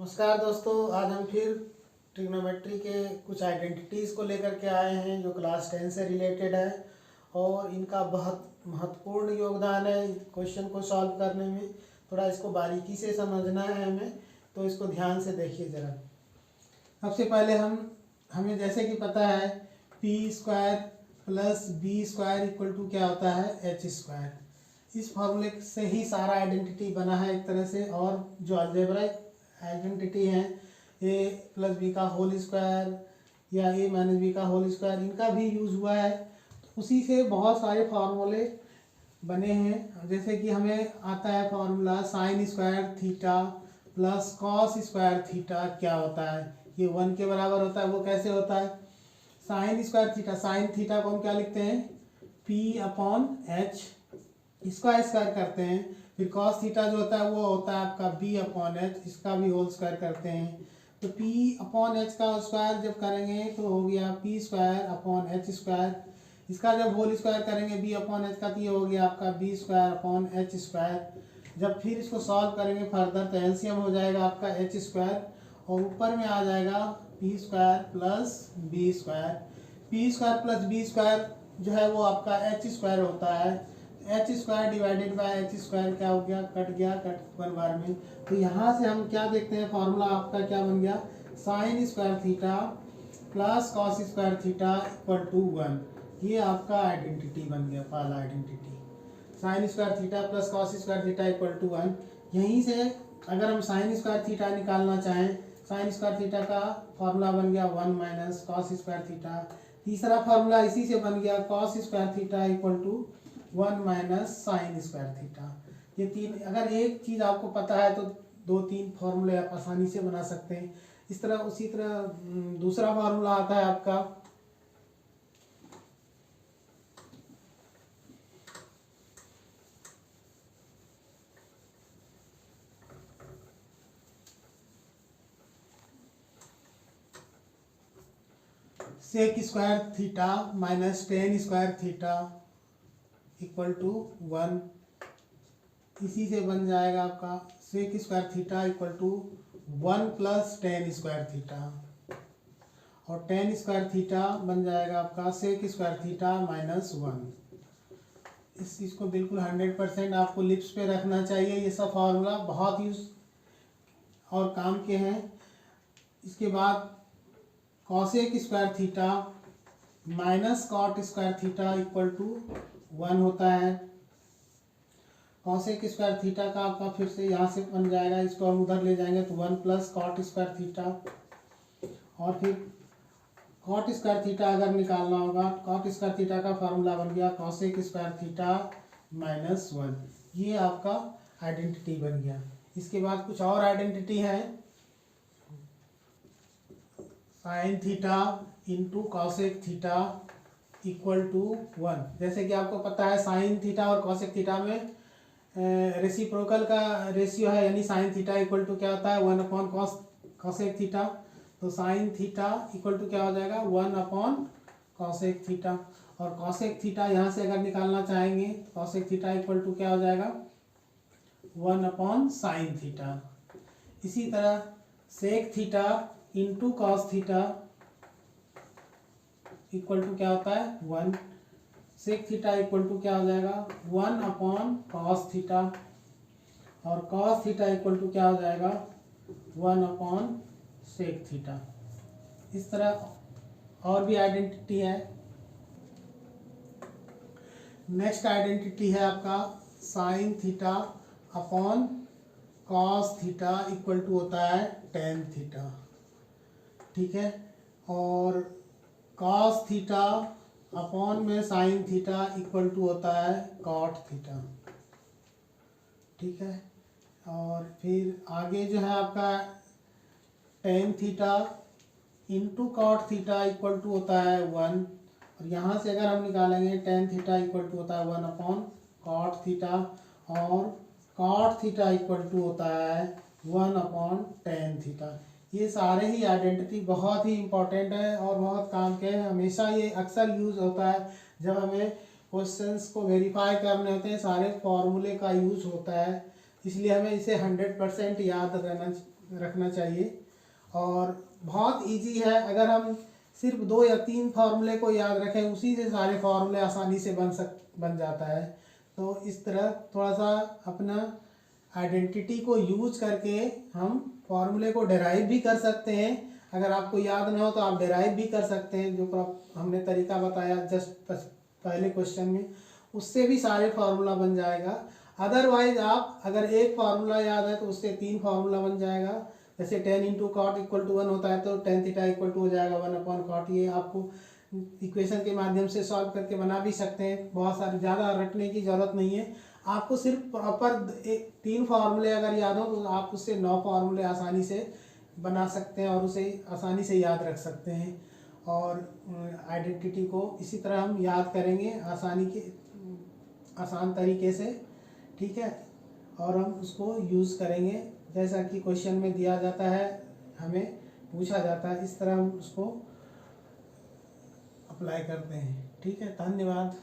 नमस्कार दोस्तों, आज हम फिर ट्रिग्नोमेट्री के कुछ आइडेंटिटीज़ को लेकर के आए हैं जो क्लास 10 से रिलेटेड है और इनका बहुत महत्वपूर्ण योगदान है क्वेश्चन को सॉल्व करने में। थोड़ा इसको बारीकी से समझना है हमें, तो इसको ध्यान से देखिए ज़रा। सबसे पहले हमें जैसे कि पता है p² + b² इक्वल टू क्या होता है h²। इस फॉर्मूले से ही सारा आइडेंटिटी बना है एक तरह से, और जो अलजेब्रिक आइडेंटिटी हैं a + b का होल स्क्वायर या a - b का होल स्क्वायर, इनका भी यूज़ हुआ है। तो उसी से बहुत सारे फार्मूले बने हैं। जैसे कि हमें आता है formula sin² theta + cos² theta क्या होता है, ये 1 के बराबर होता है। वो कैसे होता है, sin² थीटा, साइन थीटा को हम क्या लिखते हैं p/h, इसका स्क्वायर करते हैं। फिर cos थीटा जो होता है वो होता है आपका b/h, इसका भी होल स्क्वायर करते हैं। तो p/h का स्क्वायर जब करेंगे तो हो गया p²/h²। इसका जब होल स्क्वायर करेंगे b/h का, तो ये हो गया आपका b²/h²। जब फिर इसको सॉल्व करेंगे फर्दर तो एलसीएम हो जाएगा आपका h² और ऊपर में आ जाएगा p² + b²। p² + b² जो है वो आपका h² होता है। h² डिवाइडेड बाय h² क्या हो गया, कट गया, कट 1 बार में। तो यहाँ से हम क्या देखते हैं, फॉर्मूला आपका क्या बन गया, sin² थीटा + cos² थीटा = 1। ये आपका आइडेंटिटी बन गया, पहला identity sin² theta + cos² theta = 1। यहीं से अगर हम sin² थीटा निकालना चाहें, sin² थीटा का फॉर्मूला बन गया 1 - cos² थीटा। तीसरा फार्मूला इसी से बन गया cos² थीटा = 1 - sin² थीटा। ये तीन, अगर एक चीज़ आपको पता है तो 2-3 फार्मूले आप आसानी से बना सकते हैं। इस तरह उसी तरह दूसरा फार्मूला आता है आपका sec² थीटा - tan² थीटा = 1। इसी से बन जाएगा आपका sec² थीटा = 1 + tan² थीटा, और tan² थीटा बन जाएगा आपका sec² थीटा - 1। इस चीज़ को बिल्कुल 100% आपको लिप्स पे रखना चाहिए। ये सब फार्मूला बहुत यूज और काम के हैं। इसके बाद cosec² थीटा - cot² थीटा = 1 होता है। cosec² थीटा का आपका फिर से यहाँ से बन जाएगा, इसको हम उधर ले जाएंगे तो 1 + cot² थीटा, और फिर cot² थीटा अगर निकालना होगा, cot² थीटा का फार्मूला बन गया cosec² थीटा - 1। ये आपका आइडेंटिटी बन गया। इसके बाद कुछ और आइडेंटिटी है, sin थीटा × cosec थीटा = 1। जैसे कि आपको पता है sin थीटा और cosec थीटा में रेसिप्रोकल का रेशियो है, यानी sin थीटा = क्या होता है 1/cosec थीटा। तो sin थीटा = क्या हो जाएगा 1/cosec थीटा, और cosec थीटा यहाँ से अगर निकालना चाहेंगे तो cosec थीटा = क्या हो जाएगा 1/sin थीटा। इसी तरह sec थीटा × cos थीटा = क्या होता है 1। sec थीटा = क्या हो जाएगा 1/cos थीटा, और cos थीटा = क्या हो जाएगा 1/sec थीटा। इस तरह और भी आइडेंटिटी है। नेक्स्ट आइडेंटिटी है आपका sin थीटा / cos थीटा = होता है tan थीटा, ठीक है। और cos थीटा अपॉन में sin थीटा = होता है cot थीटा, ठीक है। और फिर आगे जो है आपका tan थीटा × cot थीटा = होता है 1, और यहाँ से अगर हम निकालेंगे tan थीटा = होता है 1/cot थीटा, और cot थीटा = होता है 1/tan थीटा। ये सारे ही आइडेंटिटी बहुत ही इम्पोर्टेंट है और बहुत काम के हैं। हमेशा ये अक्सर यूज़ होता है जब हमें क्वेश्चंस को वेरीफाई करने होते हैं, सारे फॉर्मूले का यूज़ होता है। इसलिए हमें इसे 100% याद रखना चाहिए और बहुत इजी है। अगर हम सिर्फ 2 या 3 फार्मूले को याद रखें, उसी से सारे फार्मूले आसानी से बन जाता है। तो इस तरह थोड़ा सा अपना आइडेंटिटी को यूज करके हम फार्मूले को डेराइव भी कर सकते हैं। अगर आपको याद ना हो तो आप डेराइव भी कर सकते हैं, जो हमने तरीका बताया जस्ट पहले क्वेश्चन में, उससे भी सारे फार्मूला बन जाएगा। अदरवाइज आप अगर एक फार्मूला याद है तो उससे 3 फार्मूला बन जाएगा। जैसे 10 इंटू कॉट इक्वल टू 1 होता है तो tan थीटा इक्वल टू हो जाएगा 1 अपॉन कॉट। ये आपको इक्वेशन के माध्यम से सॉल्व करके बना भी सकते हैं, बहुत सारी ज़्यादा रटने की ज़रूरत नहीं है। आपको सिर्फ प्रॉपर 3 फार्मूले अगर याद हो तो आप उससे 9 फार्मूले आसानी से बना सकते हैं और उसे आसानी से याद रख सकते हैं। और आइडेंटिटी को इसी तरह हम याद करेंगे आसान तरीके से, ठीक है। और हम उसको यूज़ करेंगे जैसा कि क्वेश्चन में दिया जाता है, हमें पूछा जाता है, इस तरह हम उसको अप्लाई करते हैं। ठीक है, धन्यवाद।